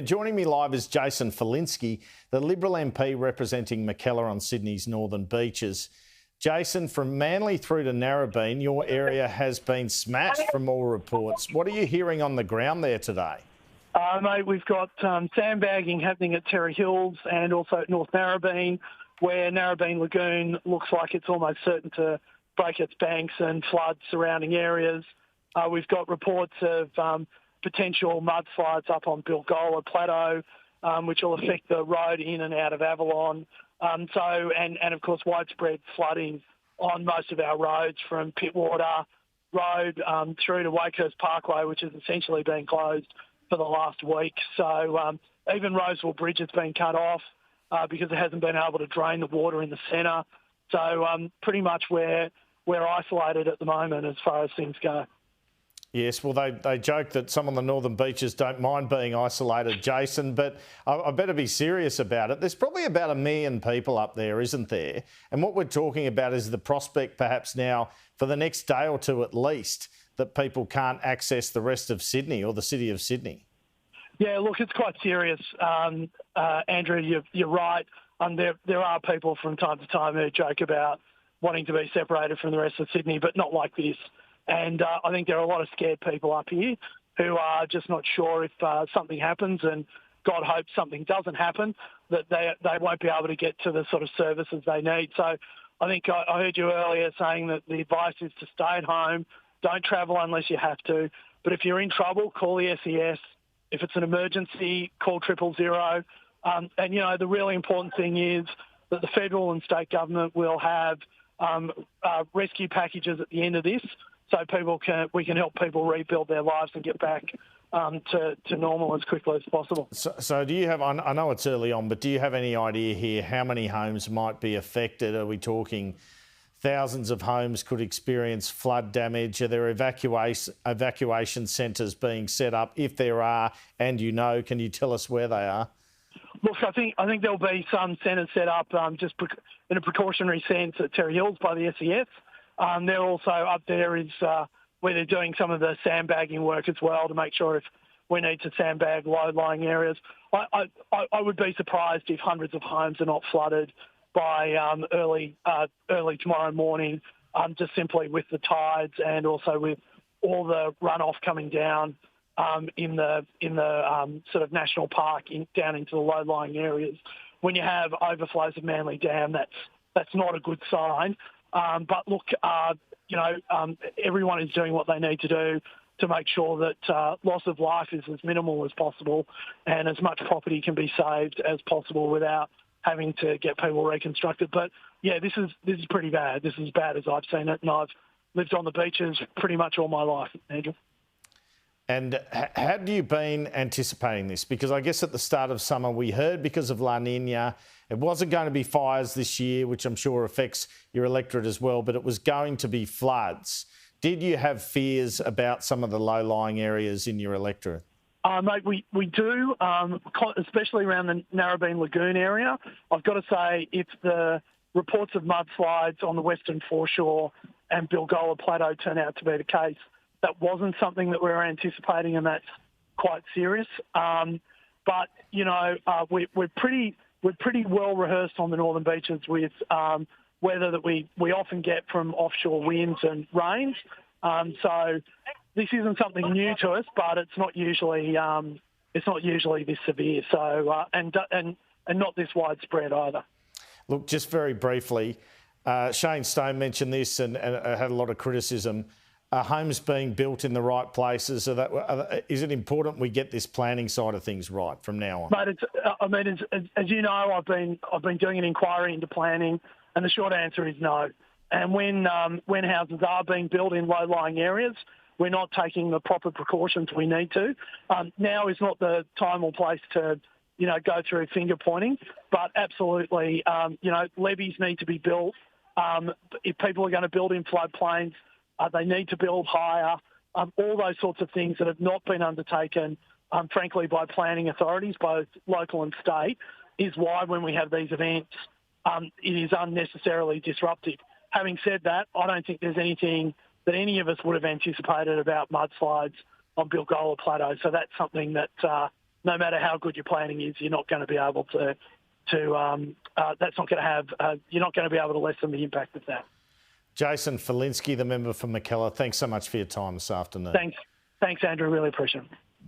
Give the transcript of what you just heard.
Joining me live is Jason Falinski, the Liberal MP representing Mackellar on Sydney's northern beaches. Jason, from Manly through to Narrabeen, your area has been smashed from all reports. What are you hearing on the ground there today? Mate, we've got sandbagging happening at Terrey Hills and also at North Narrabeen, where Narrabeen Lagoon looks like it's almost certain to break its banks and flood surrounding areas. We've got reports of potential mudslides up on Bilgola Plateau, which will affect the road in and out of Avalon. And of course, widespread flooding on most of our roads from Pittwater Road through to Wakehurst Parkway, which has essentially been closed for the last week. So even Roseville Bridge has been cut off because it hasn't been able to drain the water in the centre. So pretty much we're isolated at the moment as far as things go. Yes, well, they joke that some on the northern beaches don't mind being isolated, Jason, but I better be serious about it. There's probably about 1 million people up there, isn't there? And what we're talking about is the prospect perhaps now for the next day or two at least that people can't access the rest of Sydney or the city of Sydney. Yeah, look, it's quite serious. Andrew, you're right. There are people from time to time who joke about wanting to be separated from the rest of Sydney, but not like this. And I think there are a lot of scared people up here who are just not sure if something happens, and God hopes something doesn't happen, that they won't be able to get to the sort of services they need. So I think I heard you earlier saying that the advice is to stay at home, don't travel unless you have to. But if you're in trouble, call the SES. If it's an emergency, call 000. And, you know, the really important thing is that the federal and state government will have rescue packages at the end of this, so we can help people rebuild their lives and get back to normal as quickly as possible. So do you have, I know it's early on, but do you have any idea here how many homes might be affected? Are we talking thousands of homes could experience flood damage? Are there evacuation centres being set up? If there are, and you know, can you tell us where they are? Look, I think there'll be some centres set up just in a precautionary sense at Terrey Hills by the SES. They're also up there is where they're doing some of the sandbagging work as well to make sure if we need to sandbag low-lying areas. I would be surprised if hundreds of homes are not flooded by early tomorrow morning, just simply with the tides and also with all the runoff coming down in the sort of national park down into the low-lying areas. When you have overflows of Manly Dam, that's not a good sign. But look, everyone is doing what they need to do to make sure that loss of life is as minimal as possible and as much property can be saved as possible without having to get people reconstructed. But yeah, this is pretty bad. This is as bad as I've seen it, and I've lived on the beaches pretty much all my life, Andrew. And had you been anticipating this? Because I guess at the start of summer we heard because of La Nina, it wasn't going to be fires this year, which I'm sure affects your electorate as well, but it was going to be floods. Did you have fears about some of the low-lying areas in your electorate? Mate, we do, especially around the Narrabeen Lagoon area. I've got to say, if the reports of mudslides on the western foreshore and Bilgola Plateau turn out to be the case, that wasn't something that we were anticipating, and that's quite serious. But you know, we're pretty well rehearsed on the northern beaches with weather that we often get from offshore winds and rains. So this isn't something new to us, but it's not usually this severe. So and not this widespread either. Look, just very briefly, Shane Stone mentioned this and had a lot of criticism. Homes being built in the right places. Is it important we get this planning side of things right from now on? Mate, as you know, I've been doing an inquiry into planning, and the short answer is no. And when houses are being built in low-lying areas, we're not taking the proper precautions we need to. Now is not the time or place to, go through finger pointing, but absolutely, levees need to be built. If people are going to build in floodplains, they need to build higher. All those sorts of things that have not been undertaken, frankly, by planning authorities, both local and state, is why when we have these events, it is unnecessarily disruptive. Having said that, I don't think there's anything that any of us would have anticipated about mudslides on Bilgola Plateau. So that's something that no matter how good your planning is, you're not going to be able to that's not going to have, you're not going to be able to lessen the impact of that. Jason Falinski, the member for Mackellar, thanks so much for your time this afternoon. Thanks, Andrew. Really appreciate it.